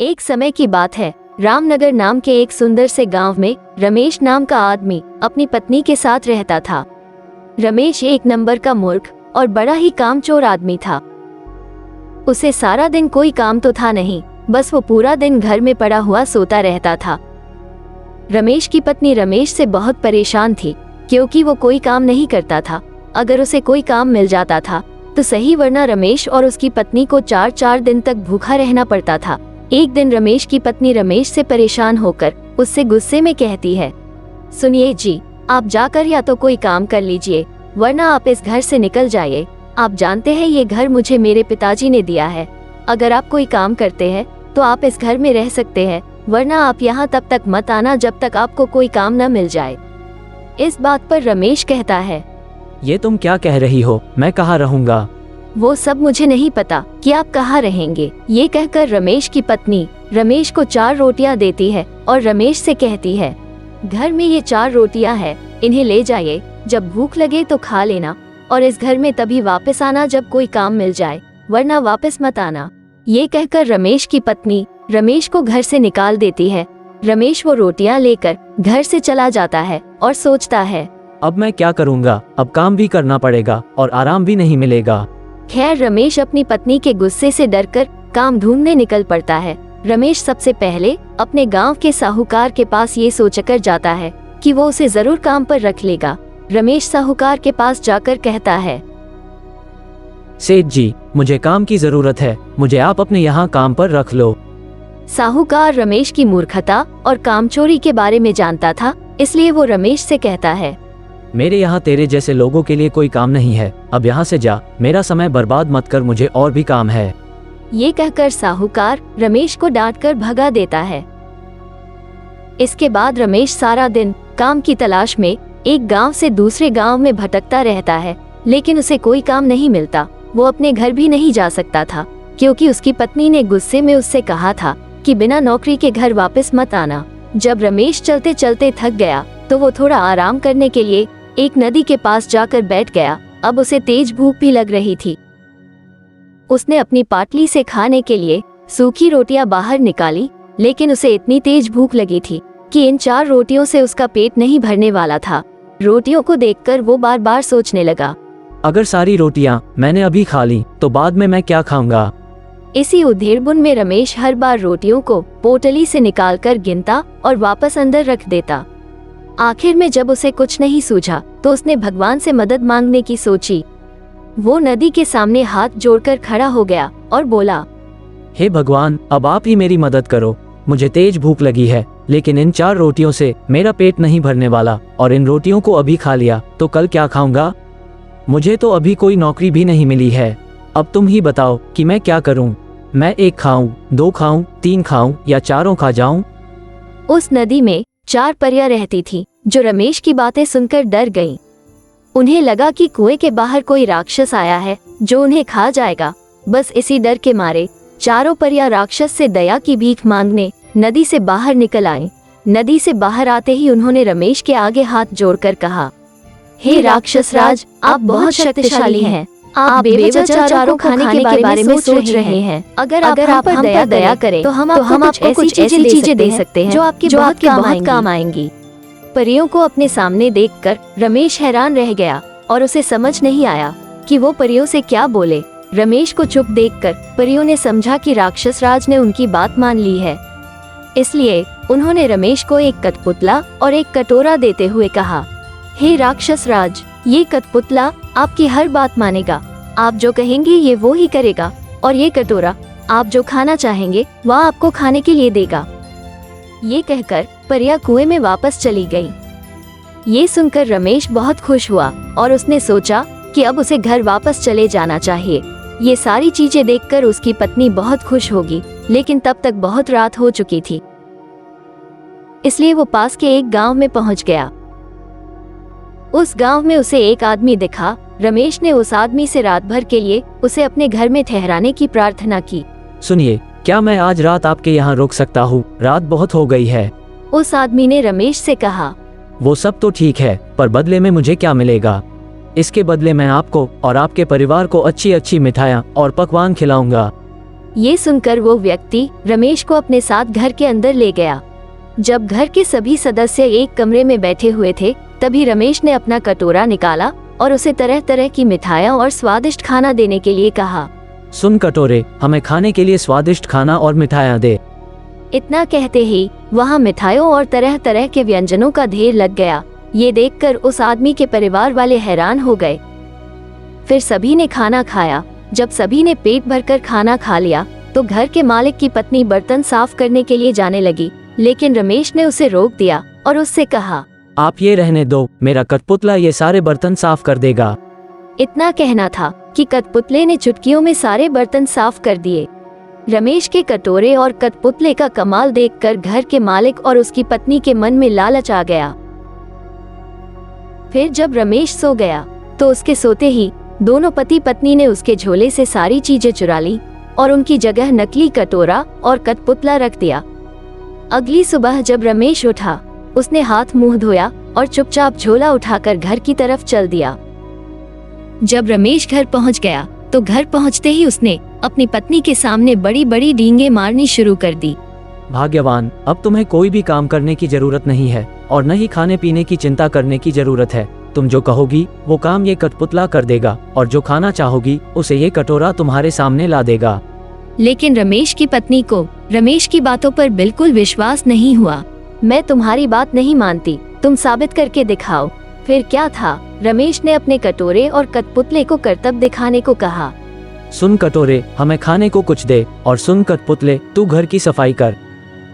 एक समय की बात है, रामनगर नाम के एक सुंदर से गांव में रमेश नाम का आदमी अपनी पत्नी के साथ रहता था। रमेश एक नंबर का मूर्ख और बड़ा ही कामचोर आदमी था। उसे सारा दिन कोई काम तो था नहीं, बस वो पूरा दिन घर में पड़ा हुआ सोता रहता था। रमेश की पत्नी रमेश से बहुत परेशान थी, क्योंकि वो कोई काम नहीं करता था। अगर उसे कोई काम मिल जाता था तो सही, वरना रमेश और उसकी पत्नी को 4-4 दिन तक भूखा रहना पड़ता था। एक दिन रमेश की पत्नी रमेश से परेशान होकर उससे गुस्से में कहती है, सुनिए जी, आप जाकर या तो कोई काम कर लीजिए, वरना आप इस घर से निकल जाइए। आप जानते हैं ये घर मुझे मेरे पिताजी ने दिया है। अगर आप कोई काम करते हैं तो आप इस घर में रह सकते हैं, वरना आप यहाँ तब तक मत आना जब तक आपको कोई काम न मिल जाए। इस बात पर रमेश कहता है, ये तुम क्या कह रही हो, मैं कहाँ रहूँगा? वो सब मुझे नहीं पता कि आप कहाँ रहेंगे। ये कहकर रमेश की पत्नी रमेश को 4 रोटियां देती है और रमेश से कहती है, घर में ये 4 रोटियां हैं, इन्हें ले जाइए, जब भूख लगे तो खा लेना और इस घर में तभी वापस आना जब कोई काम मिल जाए, वरना वापस मत आना। ये कहकर रमेश की पत्नी रमेश को घर से निकाल देती है। रमेश वो रोटियां लेकर घर से चला जाता है और सोचता है, अब मैं क्या करूँगा? अब काम भी करना पड़ेगा और आराम भी नहीं मिलेगा। खैर, रमेश अपनी पत्नी के गुस्से से डरकर काम ढूंढने निकल पड़ता है। रमेश सबसे पहले अपने गांव के साहूकार के पास ये सोचकर जाता है कि वो उसे जरूर काम पर रख लेगा। रमेश साहूकार के पास जाकर कहता है, सेठ जी, मुझे काम की जरूरत है, मुझे आप अपने यहाँ काम पर रख लो। साहूकार रमेश की मूर्खता और कामचोरी के बारे में जानता था, इसलिए वो रमेश से कहता है, मेरे यहाँ तेरे जैसे लोगों के लिए कोई काम नहीं है, अब यहाँ से जा, मेरा समय बर्बाद मत कर, मुझे और भी काम है। ये कहकर साहूकार रमेश को डांटकर भगा देता है। इसके बाद रमेश सारा दिन काम की तलाश में एक गांव से दूसरे गांव में भटकता रहता है, लेकिन उसे कोई काम नहीं मिलता। वो अपने घर भी नहीं जा सकता था, क्योंकि उसकी पत्नी ने गुस्से में उससे कहा था कि बिना नौकरी के घर वापस मत आना। जब रमेश चलते चलते थक गया तो वो थोड़ा आराम करने के लिए एक नदी के पास जाकर बैठ गया। अब उसे तेज भूख भी लग रही थी। उसने अपनी पाटली से खाने के लिए सूखी रोटियां बाहर निकाली, लेकिन उसे इतनी तेज भूख लगी थी कि इन 4 रोटियों से उसका पेट नहीं भरने वाला था। रोटियों को देखकर वो बार बार सोचने लगा, अगर सारी रोटियां मैंने अभी खा ली तो बाद में मैं क्या खाऊंगा? इसी उधेड़बुन में रमेश हर बार रोटियों को पोटली से निकालकर गिनता और वापस अंदर रख देता। आखिर में जब उसे कुछ नहीं सूझा तो उसने भगवान से मदद मांगने की सोची। वो नदी के सामने हाथ जोड़कर खड़ा हो गया और बोला, हे भगवान, अब आप ही मेरी मदद करो। मुझे तेज भूख लगी है, लेकिन इन 4 रोटियों से मेरा पेट नहीं भरने वाला, और इन रोटियों को अभी खा लिया तो कल क्या खाऊंगा? मुझे तो अभी कोई नौकरी भी नहीं मिली है। अब तुम ही बताओ कि मैं क्या करूं? मैं 1 खाऊं, 2 खाऊं, 3 खाऊं या चारों खा जाऊं? उस नदी में 4 परियां रहती थी, जो रमेश की बातें सुनकर डर गईं। उन्हें लगा कि कुएं के बाहर कोई राक्षस आया है जो उन्हें खा जाएगा। बस इसी डर के मारे चारों परियां राक्षस से दया की भीख मांगने नदी से बाहर निकल आईं। नदी से बाहर आते ही उन्होंने रमेश के आगे हाथ जोड़कर कहा, हे राक्षस राज, आप बहुत शक्तिशाली हैं। आप बेवजह चारों खाने के बारे में सोच रहे हैं। अगर आप हम पर दया करें तो हम आपको कुछ ऐसी चीजें दे सकते हैं जो आपके बहुत काम आएंगी। परियों को अपने सामने देखकर रमेश हैरान रह गया और उसे समझ नहीं आया कि वो परियों से क्या बोले। रमेश को चुप देखकर परियों ने समझा कि राक्षस राज ने उनकी बात मान ली है, इसलिए उन्होंने रमेश को एक कठपुतला और एक कटोरा देते हुए कहा, हे राक्षस राज, ये कठपुतला आपकी हर बात मानेगा। आप जो कहेंगे ये वो ही करेगा, और ये कटोरा आप जो खाना चाहेंगे वह आपको खाने के लिए देगा। ये कहकर परियां कुएं में वापस चली गई। ये सुनकर रमेश बहुत खुश हुआ और उसने सोचा कि अब उसे घर वापस चले जाना चाहिए। ये सारी चीजें देखकर उसकी पत्नी बहुत खुश होगी, लेकिन तब तक बहुत रात हो चुकी थी, इसलिए वो पास के एक गांव में पहुंच गया। उस गांव में उसे एक आदमी दिखा। रमेश ने उस आदमी से रात भर के लिए उसे अपने घर में ठहराने की प्रार्थना की। सुनिए, क्या मैं आज रात आपके यहाँ रुक सकता हूँ? रात बहुत हो गई है। उस आदमी ने रमेश से कहा, वो सब तो ठीक है, पर बदले में मुझे क्या मिलेगा? इसके बदले मैं आपको और आपके परिवार को अच्छी अच्छी मिठाइयाँ और पकवान खिलाऊंगा। ये सुनकर वो व्यक्ति रमेश को अपने साथ घर के अंदर ले गया। जब घर के सभी सदस्य एक कमरे में बैठे हुए थे, तभी रमेश ने अपना कटोरा निकाला और उसे तरह तरह की मिठाइयाँ और स्वादिष्ट खाना देने के लिए कहा। सुन कटोरे, हमें खाने के लिए स्वादिष्ट खाना और मिठाइयाँ दे। इतना कहते ही वहाँ मिठाइयों और तरह तरह के व्यंजनों का ढेर लग गया। ये देखकर उस आदमी के परिवार वाले हैरान हो गए। फिर सभी ने खाना खाया। जब सभी ने पेट भरकर खाना खा लिया तो घर के मालिक की पत्नी बर्तन साफ करने के लिए जाने लगी, लेकिन रमेश ने उसे रोक दिया और उससे कहा, आप ये रहने दो, मेरा कठपुतला ये सारे बर्तन साफ कर देगा। इतना कहना था कि कठपुतले ने चुटकियों में सारे बर्तन साफ कर दिए। रमेश के कटोरे और कठपुतले का कमाल देखकर घर के मालिक और उसकी पत्नी के मन में लालच आ गया। फिर जब रमेश सो गया तो उसके सोते ही दोनों पति पत्नी ने उसके झोले से सारी चीजें चुरा ली और उनकी जगह नकली कटोरा और कठपुतला रख दिया। अगली सुबह जब रमेश उठा, उसने हाथ मुंह धोया और चुपचाप झोला उठाकर घर की तरफ चल दिया। जब रमेश घर पहुंच गया तो घर पहुंचते ही उसने अपनी पत्नी के सामने बड़ी बड़ी डींगे मारनी शुरू कर दी। भाग्यवान, अब तुम्हें कोई भी काम करने की जरूरत नहीं है और न ही खाने पीने की चिंता करने की जरूरत है। तुम जो कहोगी वो काम ये कठपुतला कर देगा और जो खाना चाहोगी उसे ये कटोरा तुम्हारे सामने ला देगा। लेकिन रमेश की पत्नी को रमेश की बातों पर बिल्कुल विश्वास नहीं हुआ। मैं तुम्हारी बात नहीं मानती, तुम साबित करके दिखाओ। फिर क्या था, रमेश ने अपने कटोरे और कठपुतले को करतब दिखाने को कहा। सुन कटोरे, हमें खाने को कुछ दे, और सुन कठपुतले, तू घर की सफाई कर।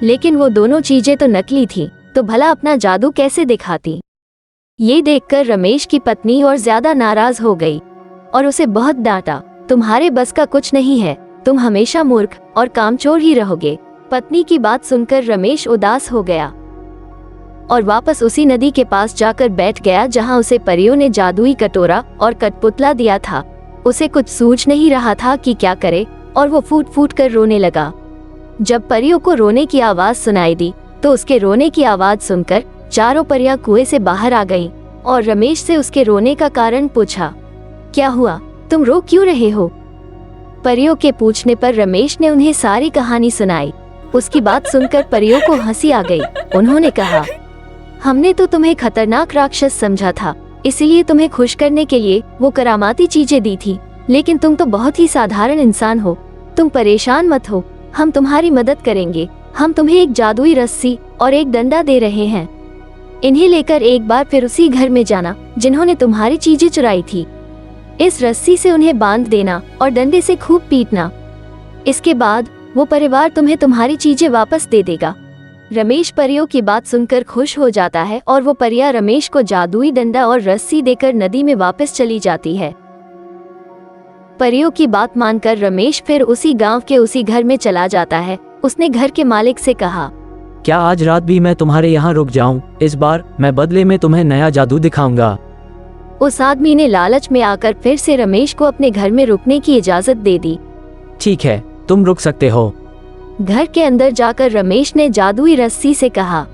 लेकिन वो दोनों चीजें तो नकली थी, तो भला अपना जादू कैसे दिखाती। ये देखकर रमेश की पत्नी और ज्यादा नाराज हो गई और उसे बहुत डांटा। तुम्हारे बस का कुछ नहीं है, तुम हमेशा मूर्ख और कामचोर ही रहोगे। पत्नी की बात सुनकर रमेश उदास हो गया और वापस उसी नदी के पास जाकर बैठ गया जहां उसे परियों ने जादुई कटोरा और कठपुतला दिया था। उसे कुछ सूझ नहीं रहा था कि क्या करे और वो फूट फूट कर रोने लगा। जब परियों को रोने की आवाज सुनाई दी तो उसके रोने की आवाज सुनकर चारों परियां कुएं से बाहर आ गईं और रमेश से उसके रोने का कारण पूछा। क्या हुआ, तुम रो क्यों रहे हो? परियों के पूछने पर रमेश ने उन्हें सारी कहानी सुनाई। उसकी बात सुनकर परियों को हंसी आ गई। उन्होंने कहा, हमने तो तुम्हें खतरनाक राक्षस समझा था, इसलिए तुम्हें खुश करने के लिए वो करामाती चीजें दी थी, लेकिन तुम तो बहुत ही साधारण इंसान हो। तुम परेशान मत हो, हम तुम्हारी मदद करेंगे। हम तुम्हें एक जादुई रस्सी और एक डंडा दे रहे हैं। इन्हें लेकर एक बार फिर उसी घर में जाना जिन्होंने तुम्हारी चीजें चुराई थी। इस रस्सी से उन्हें बांध देना और डंडे से खूब पीटना। इसके बाद वो परिवार तुम्हें तुम्हारी चीजें वापस दे देगा। रमेश परियों की बात सुनकर खुश हो जाता है और वो परियां रमेश को जादुई डंडा और रस्सी देकर नदी में वापस चली जाती है। परियों की बात मानकर रमेश फिर उसी गांव के उसी घर में चला जाता है। उसने घर के मालिक से कहा, क्या आज रात भी मैं तुम्हारे यहाँ रुक जाऊं? इस बार मैं बदले में तुम्हें नया जादू दिखाऊंगा। उस आदमी ने लालच में आकर फिर से रमेश को अपने घर में रुकने की इजाजत दे दी। ठीक है, तुम रुक सकते हो। घर के अंदर जाकर रमेश ने जादुई रस्सी से कहा,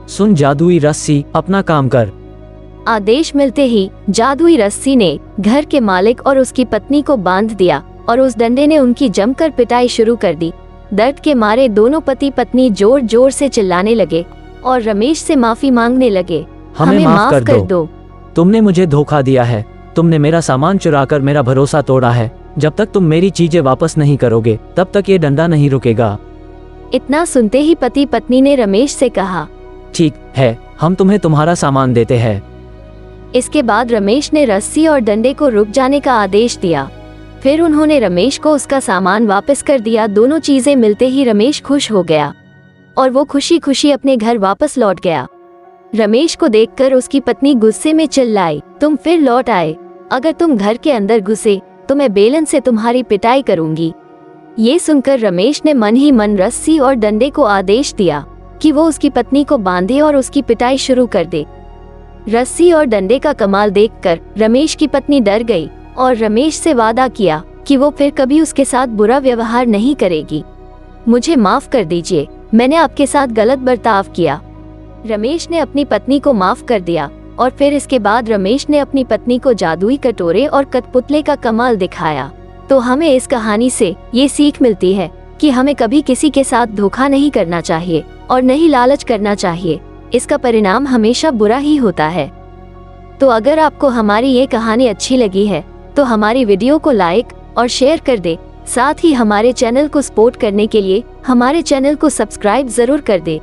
सुन जादुई रस्सी, अपना काम कर। आदेश मिलते ही जादुई रस्सी ने घर के मालिक और उसकी पत्नी को बांध दिया और उस डंडे ने उनकी जमकर पिटाई शुरू कर दी। दर्द के मारे दोनों पति पत्नी जोर जोर से चिल्लाने लगे और रमेश से माफी मांगने लगे। हमें माफ कर दो। तुमने मुझे धोखा दिया है। तुमने मेरा सामान चुराकर मेरा भरोसा तोड़ा है। जब तक तुम मेरी चीजें वापस नहीं करोगे तब तक ये डंडा नहीं रुकेगा। इतना सुनते ही पति पत्नी ने रमेश से कहा, ठीक है, हम तुम्हें तुम्हारा सामान देते हैं। इसके बाद रमेश ने रस्सी और डंडे को रुक जाने का आदेश दिया। फिर उन्होंने रमेश को उसका सामान वापस कर दिया। दोनों चीजें मिलते ही रमेश खुश हो गया और वो खुशी खुशी अपने घर वापस लौट गया। रमेश को देखकर उसकी पत्नी गुस्से में चिल्लाई, तुम फिर लौट आए। अगर तुम घर के अंदर घुसे तो मैं बेलन से तुम्हारी पिटाई करूंगी। ये सुनकर रमेश ने मन ही मन रस्सी और डंडे को आदेश दिया कि वो उसकी पत्नी को बांधे और उसकी पिटाई शुरू कर दे। रस्सी और डंडे का कमाल देखकर रमेश की पत्नी डर गई और रमेश से वादा किया कि वो फिर कभी उसके साथ बुरा व्यवहार नहीं करेगी। मुझे माफ कर दीजिए, मैंने आपके साथ गलत बर्ताव किया। रमेश ने अपनी पत्नी को माफ कर दिया और फिर इसके बाद रमेश ने अपनी पत्नी को जादुई कटोरे और कठपुतले का कमाल दिखाया। तो हमें इस कहानी से ये सीख मिलती है कि हमें कभी किसी के साथ धोखा नहीं करना चाहिए और नहीं लालच करना चाहिए। इसका परिणाम हमेशा बुरा ही होता है। तो अगर आपको हमारी ये कहानी अच्छी लगी है तो हमारी वीडियो को लाइक और शेयर कर दे। साथ ही हमारे चैनल को सपोर्ट करने के लिए हमारे चैनल को सब्सक्राइब जरूर कर दे।